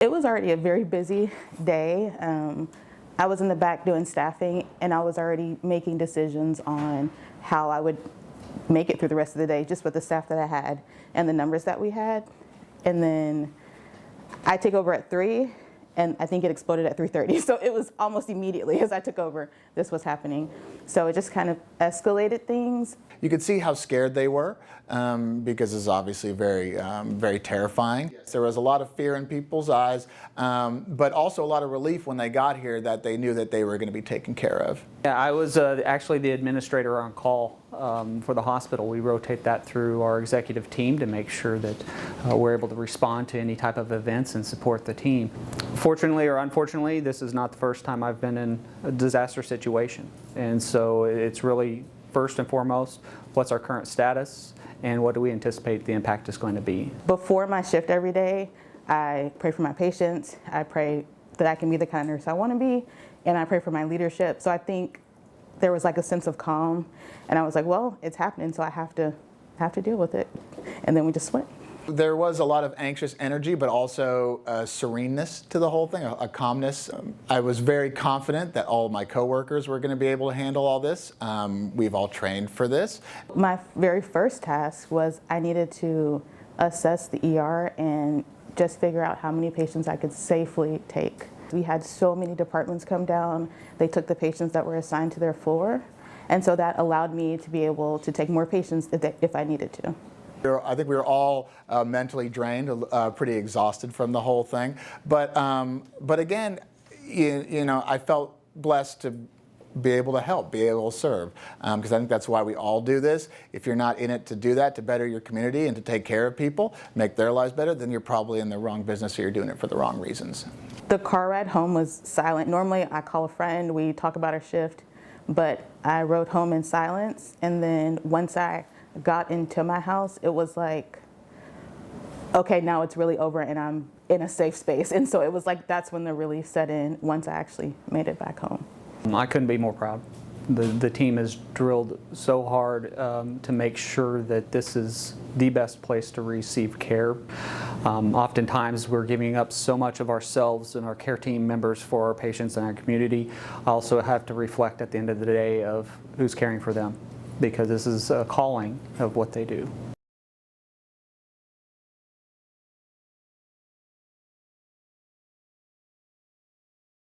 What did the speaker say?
It was already a very busy day. I was in the back doing staffing, and I was already making decisions on how I would make it through the rest of the day just with the staff that I had and the numbers that we had. And then I take over at 3, and I think it exploded at 3:30. So it was almost immediately as I took over, this was happening. So it just kind of escalated things. You could see how scared they were because it's obviously very terrifying. There was a lot of fear in people's eyes, but also a lot of relief when they got here that they knew that they were going to be taken care of. Yeah, I was actually the administrator on call for the hospital. We rotate that through our executive team to make sure that we're able to respond to any type of events and support the team. Fortunately or unfortunately, this is not the first time I've been in a disaster situation. And so it's really, first and foremost, what's our current status and what do we anticipate the impact is going to be. Before my shift every day, I pray for my patients. I pray that I can be the kind of nurse I want to be, and I pray for my leadership. So I think there was like a sense of calm, and I was like, well, it's happening, so I have to deal with it. And then we just went. There was a lot of anxious energy, but also a sereneness to the whole thing, a calmness. I was very confident that all of my coworkers were going to be able to handle all this. We've all trained for this. My very first task was I needed to assess the ER and just figure out how many patients I could safely take. We had so many departments come down. They took the patients that were assigned to their floor, and so that allowed me to be able to take more patients if I needed to. I think we were all mentally drained, pretty exhausted from the whole thing. But again, you know, I felt blessed to be able to help, be able to serve, because I think that's why we all do this. If you're not in it to do that, to better your community and to take care of people, make their lives better, then you're probably in the wrong business or you're doing it for the wrong reasons. The car ride home was silent. Normally I call a friend, we talk about our shift, but I rode home in silence, and then once I got into my house, it was like, okay, now it's really over and I'm in a safe space. And so it was like, that's when the relief set in once I actually made it back home. I couldn't be more proud. The team has drilled so hard to make sure that this is the best place to receive care. Oftentimes we're giving up so much of ourselves and our care team members for our patients and our community. I also have to reflect at the end of the day of who's caring for them, because this is a calling of what they do.